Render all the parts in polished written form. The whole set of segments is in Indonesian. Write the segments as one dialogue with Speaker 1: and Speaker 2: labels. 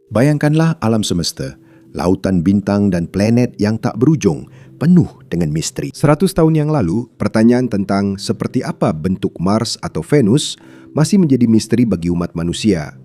Speaker 1: Bayangkanlah alam semesta, lautan bintang dan planet yang tak berujung, penuh dengan misteri. 100 tahun yang lalu, pertanyaan tentang seperti apa bentuk Mars atau Venus masih menjadi misteri bagi umat manusia.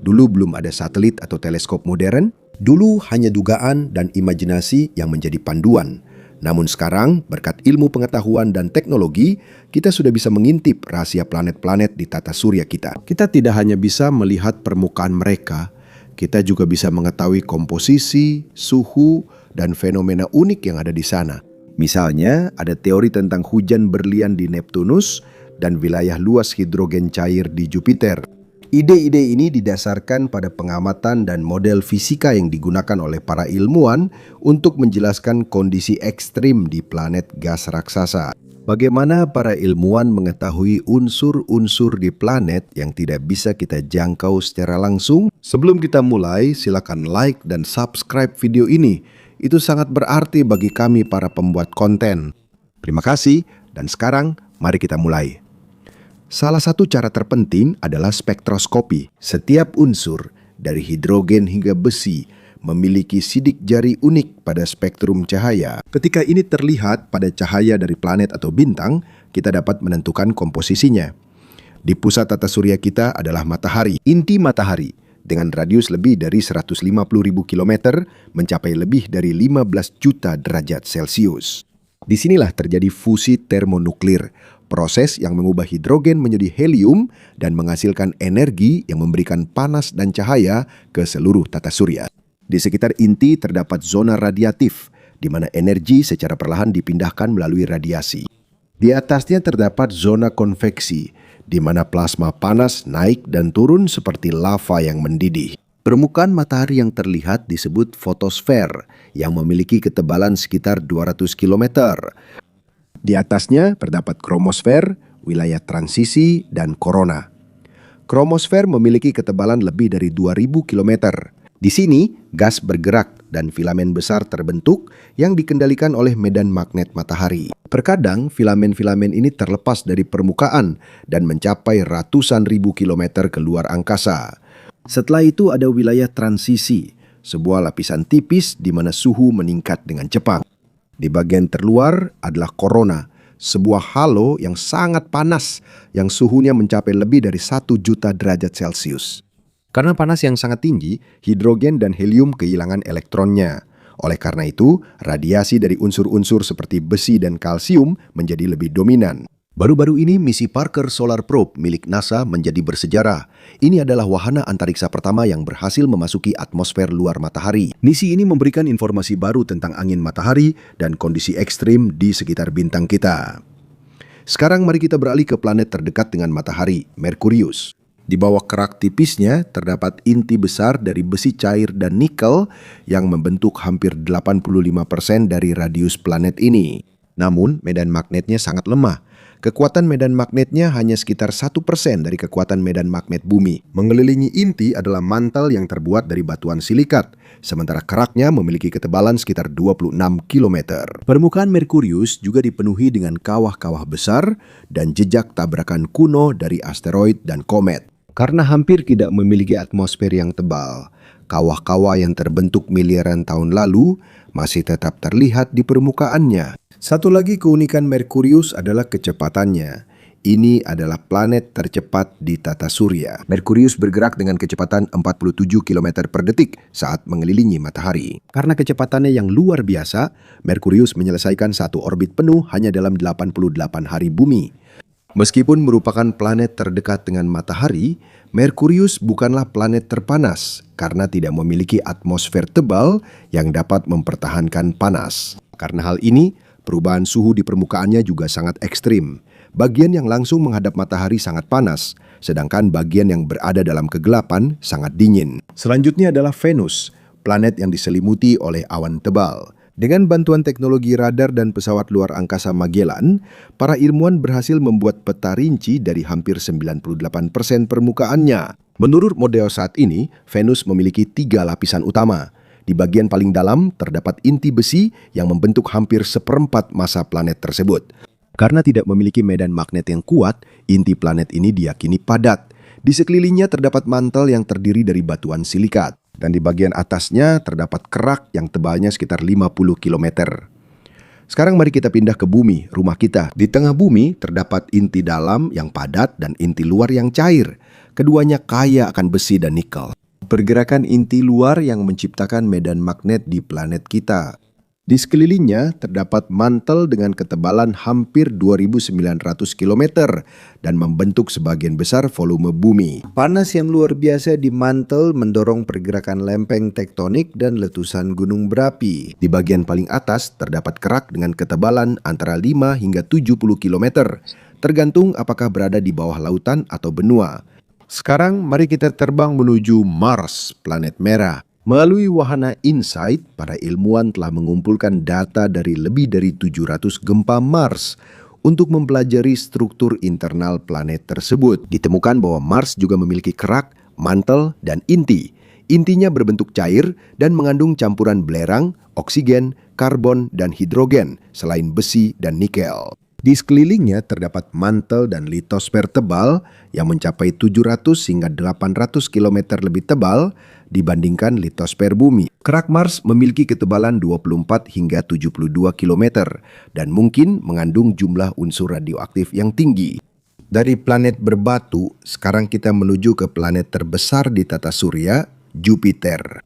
Speaker 1: Dulu belum ada satelit atau teleskop modern, dulu hanya dugaan dan imajinasi yang menjadi panduan. Namun sekarang, berkat ilmu pengetahuan dan teknologi, kita sudah bisa mengintip rahasia planet-planet di tata surya kita. Kita tidak hanya bisa melihat permukaan mereka, kita juga bisa mengetahui komposisi, suhu, dan fenomena unik yang ada di sana. Misalnya, ada teori tentang hujan berlian di Neptunus dan wilayah luas hidrogen cair di Jupiter. Ide-ide ini didasarkan pada pengamatan dan model fisika yang digunakan oleh para ilmuwan untuk menjelaskan kondisi ekstrim di planet gas raksasa. Bagaimana para ilmuwan mengetahui unsur-unsur di planet yang tidak bisa kita jangkau secara langsung? Sebelum kita mulai, silakan like dan subscribe video ini. Itu sangat berarti bagi kami para pembuat konten. Terima kasih, dan sekarang mari kita mulai. Salah satu cara terpenting adalah spektroskopi. Setiap unsur, dari hidrogen hingga besi, memiliki sidik jari unik pada spektrum cahaya. Ketika ini terlihat pada cahaya dari planet atau bintang, kita dapat menentukan komposisinya. Di pusat tata surya kita adalah matahari. Inti matahari dengan radius lebih dari 150.000 km mencapai lebih dari 15 juta derajat Celcius. Disinilah terjadi fusi termonuklir, proses yang mengubah hidrogen menjadi helium dan menghasilkan energi yang memberikan panas dan cahaya ke seluruh tata surya. Di sekitar inti terdapat zona radiatif, di mana energi secara perlahan dipindahkan melalui radiasi. Di atasnya terdapat zona konveksi, di mana plasma panas naik dan turun seperti lava yang mendidih. Permukaan matahari yang terlihat disebut fotosfer, yang memiliki ketebalan sekitar 200 km. Di atasnya terdapat kromosfer, wilayah transisi, dan korona. Kromosfer memiliki ketebalan lebih dari 2000 km. Di sini, gas bergerak dan filamen besar terbentuk yang dikendalikan oleh medan magnet matahari. Terkadang, filamen-filamen ini terlepas dari permukaan dan mencapai ratusan ribu kilometer ke luar angkasa. Setelah itu ada wilayah transisi, sebuah lapisan tipis di mana suhu meningkat dengan cepat. Di bagian terluar adalah korona, sebuah halo yang sangat panas yang suhunya mencapai lebih dari 1 juta derajat Celcius. Karena panas yang sangat tinggi, hidrogen dan helium kehilangan elektronnya. Oleh karena itu, radiasi dari unsur-unsur seperti besi dan kalsium menjadi lebih dominan. Baru-baru ini, misi Parker Solar Probe milik NASA menjadi bersejarah. Ini adalah wahana antariksa pertama yang berhasil memasuki atmosfer luar matahari. Misi ini memberikan informasi baru tentang angin matahari dan kondisi ekstrim di sekitar bintang kita. Sekarang mari kita beralih ke planet terdekat dengan matahari, Merkurius. Di bawah kerak tipisnya terdapat inti besar dari besi cair dan nikel yang membentuk hampir 85% dari radius planet ini. Namun, medan magnetnya sangat lemah. Kekuatan medan magnetnya hanya sekitar 1% dari kekuatan medan magnet bumi. Mengelilingi inti adalah mantel yang terbuat dari batuan silikat, sementara keraknya memiliki ketebalan sekitar 26 km. Permukaan Merkurius juga dipenuhi dengan kawah-kawah besar dan jejak tabrakan kuno dari asteroid dan komet. Karena hampir tidak memiliki atmosfer yang tebal, kawah-kawah yang terbentuk miliaran tahun lalu masih tetap terlihat di permukaannya. Satu lagi keunikan Merkurius adalah kecepatannya. Ini adalah planet tercepat di tata surya. Merkurius bergerak dengan kecepatan 47 km per detik saat mengelilingi matahari. Karena kecepatannya yang luar biasa, Merkurius menyelesaikan satu orbit penuh hanya dalam 88 hari bumi. Meskipun merupakan planet terdekat dengan matahari, Merkurius bukanlah planet terpanas karena tidak memiliki atmosfer tebal yang dapat mempertahankan panas. Karena hal ini, perubahan suhu di permukaannya juga sangat ekstrim. Bagian yang langsung menghadap matahari sangat panas, sedangkan bagian yang berada dalam kegelapan sangat dingin. Selanjutnya adalah Venus, planet yang diselimuti oleh awan tebal. Dengan bantuan teknologi radar dan pesawat luar angkasa Magellan, para ilmuwan berhasil membuat peta rinci dari hampir 98% permukaannya. Menurut model saat ini, Venus memiliki 3 lapisan utama. Di bagian paling dalam terdapat inti besi yang membentuk hampir seperempat massa planet tersebut. Karena tidak memiliki medan magnet yang kuat, inti planet ini diyakini padat. Di sekelilingnya terdapat mantel yang terdiri dari batuan silikat. Dan di bagian atasnya terdapat kerak yang tebalnya sekitar 50 km. Sekarang mari kita pindah ke bumi, rumah kita. Di tengah bumi terdapat inti dalam yang padat dan inti luar yang cair. Keduanya kaya akan besi dan nikel. Pergerakan inti luar yang menciptakan medan magnet di planet kita. Di sekelilingnya terdapat mantel dengan ketebalan hampir 2.900 km dan membentuk sebagian besar volume bumi. Panas yang luar biasa di mantel mendorong pergerakan lempeng tektonik dan letusan gunung berapi. Di bagian paling atas terdapat kerak dengan ketebalan antara 5 hingga 70 km, tergantung apakah berada di bawah lautan atau benua. Sekarang mari kita terbang menuju Mars, planet merah. Melalui wahana InSight, para ilmuwan telah mengumpulkan data dari lebih dari 700 gempa Mars untuk mempelajari struktur internal planet tersebut. Ditemukan bahwa Mars juga memiliki kerak, mantel, dan inti. Intinya berbentuk cair dan mengandung campuran belerang, oksigen, karbon, dan hidrogen, selain besi dan nikel. Di sekelilingnya terdapat mantel dan litosfer tebal yang mencapai 700 hingga 800 km lebih tebal dibandingkan litosfer bumi. Kerak Mars memiliki ketebalan 24 hingga 72 km dan mungkin mengandung jumlah unsur radioaktif yang tinggi. Dari planet berbatu, sekarang kita menuju ke planet terbesar di tata surya, Jupiter.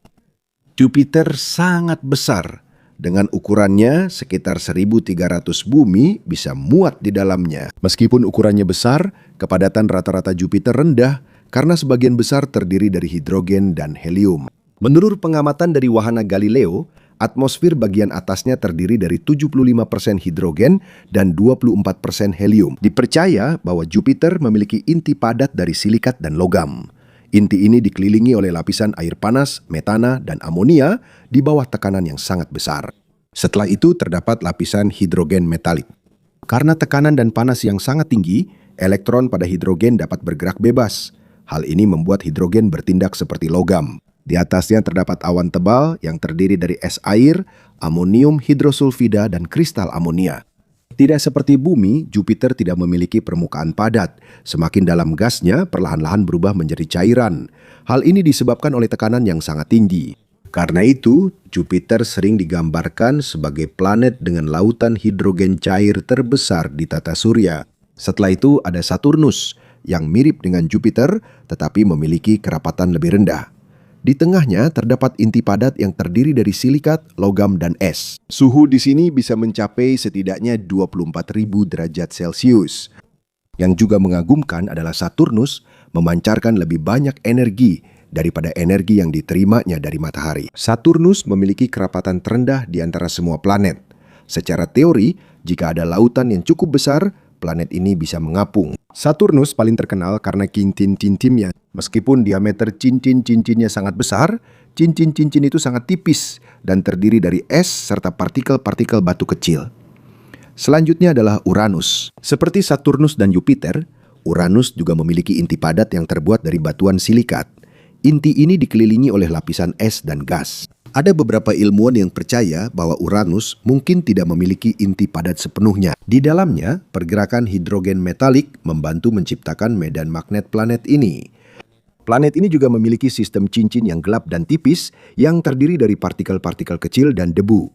Speaker 1: Jupiter sangat besar. Dengan ukurannya sekitar 1.300 bumi bisa muat di dalamnya. Meskipun ukurannya besar, kepadatan rata-rata Jupiter rendah karena sebagian besar terdiri dari hidrogen dan helium. Menurut pengamatan dari wahana Galileo, atmosfer bagian atasnya terdiri dari 75% hidrogen dan 24% helium. Dipercaya bahwa Jupiter memiliki inti padat dari silikat dan logam. Inti ini dikelilingi oleh lapisan air panas, metana, dan amonia di bawah tekanan yang sangat besar. Setelah itu terdapat lapisan hidrogen metalik. Karena tekanan dan panas yang sangat tinggi, elektron pada hidrogen dapat bergerak bebas. Hal ini membuat hidrogen bertindak seperti logam. Di atasnya terdapat awan tebal yang terdiri dari es air, amonium hidrosulfida, dan kristal amonia. Tidak seperti bumi, Jupiter tidak memiliki permukaan padat. Semakin dalam gasnya, perlahan-lahan berubah menjadi cairan. Hal ini disebabkan oleh tekanan yang sangat tinggi. Karena itu, Jupiter sering digambarkan sebagai planet dengan lautan hidrogen cair terbesar di tata surya. Setelah itu ada Saturnus, yang mirip dengan Jupiter, tetapi memiliki kerapatan lebih rendah. Di tengahnya terdapat inti padat yang terdiri dari silikat, logam, dan es. Suhu di sini bisa mencapai setidaknya 24.000 derajat Celcius. Yang juga mengagumkan adalah Saturnus memancarkan lebih banyak energi daripada energi yang diterimanya dari matahari. Saturnus memiliki kerapatan terendah di antara semua planet. Secara teori, jika ada lautan yang cukup besar, planet ini bisa mengapung. Saturnus paling terkenal karena cincin-cincinnya. Meskipun diameter cincin-cincinnya sangat besar, cincin-cincin itu sangat tipis dan terdiri dari es serta partikel-partikel batu kecil. Selanjutnya adalah Uranus. Seperti Saturnus dan Jupiter, Uranus juga memiliki inti padat yang terbuat dari batuan silikat. Inti ini dikelilingi oleh lapisan es dan gas. Ada beberapa ilmuwan yang percaya bahwa Uranus mungkin tidak memiliki inti padat sepenuhnya. Di dalamnya, pergerakan hidrogen metalik membantu menciptakan medan magnet planet ini. Planet ini juga memiliki sistem cincin yang gelap dan tipis yang terdiri dari partikel-partikel kecil dan debu.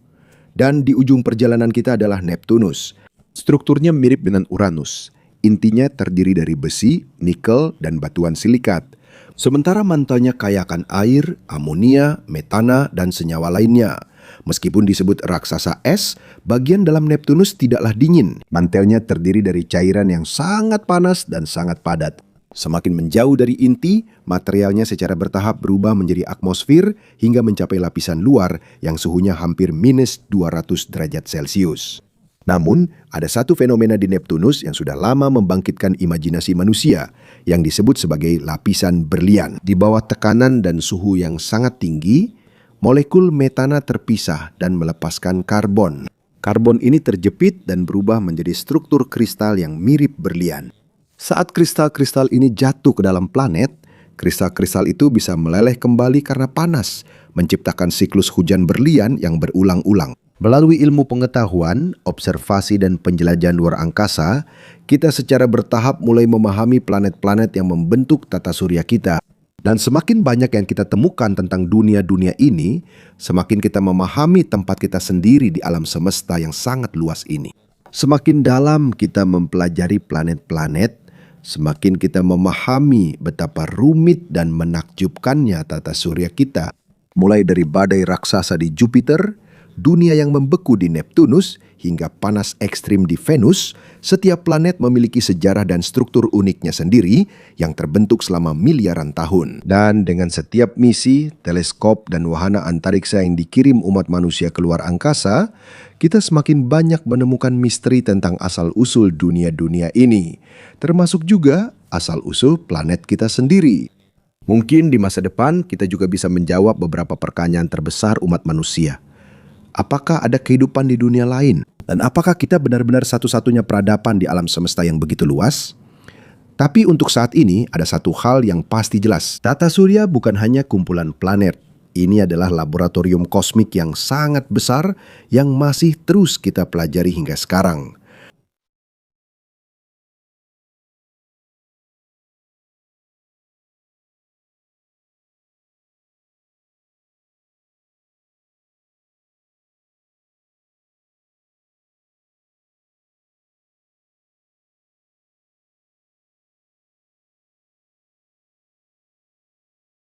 Speaker 1: Dan di ujung perjalanan kita adalah Neptunus. Strukturnya mirip dengan Uranus. Intinya terdiri dari besi, nikel, dan batuan silikat. Sementara mantelnya kaya akan air, amonia, metana, dan senyawa lainnya. Meskipun disebut raksasa es, bagian dalam Neptunus tidaklah dingin. Mantelnya terdiri dari cairan yang sangat panas dan sangat padat. Semakin menjauh dari inti, materialnya secara bertahap berubah menjadi atmosfer hingga mencapai lapisan luar yang suhunya hampir minus 200 derajat Celcius. Namun, ada satu fenomena di Neptunus yang sudah lama membangkitkan imajinasi manusia, yang disebut sebagai lapisan berlian. Di bawah tekanan dan suhu yang sangat tinggi, molekul metana terpisah dan melepaskan karbon. Karbon ini terjepit dan berubah menjadi struktur kristal yang mirip berlian. Saat kristal-kristal ini jatuh ke dalam planet, kristal-kristal itu bisa meleleh kembali karena panas, menciptakan siklus hujan berlian yang berulang-ulang. Melalui ilmu pengetahuan, observasi, dan penjelajahan luar angkasa, kita secara bertahap mulai memahami planet-planet yang membentuk tata surya kita. Dan semakin banyak yang kita temukan tentang dunia-dunia ini, semakin kita memahami tempat kita sendiri di alam semesta yang sangat luas ini. Semakin dalam kita mempelajari planet-planet, semakin kita memahami betapa rumit dan menakjubkannya tata surya kita. Mulai dari badai raksasa di Jupiter, dunia yang membeku di Neptunus, hingga panas ekstrim di Venus, setiap planet memiliki sejarah dan struktur uniknya sendiri yang terbentuk selama miliaran tahun. Dan dengan setiap misi, teleskop, dan wahana antariksa yang dikirim umat manusia keluar angkasa, kita semakin banyak menemukan misteri tentang asal-usul dunia-dunia ini, termasuk juga asal-usul planet kita sendiri. Mungkin di masa depan kita juga bisa menjawab beberapa pertanyaan terbesar umat manusia. Apakah ada kehidupan di dunia lain? Dan apakah kita benar-benar satu-satunya peradaban di alam semesta yang begitu luas? Tapi untuk saat ini ada satu hal yang pasti jelas. Tata surya bukan hanya kumpulan planet. Ini adalah laboratorium kosmik yang sangat besar yang masih terus kita pelajari hingga sekarang.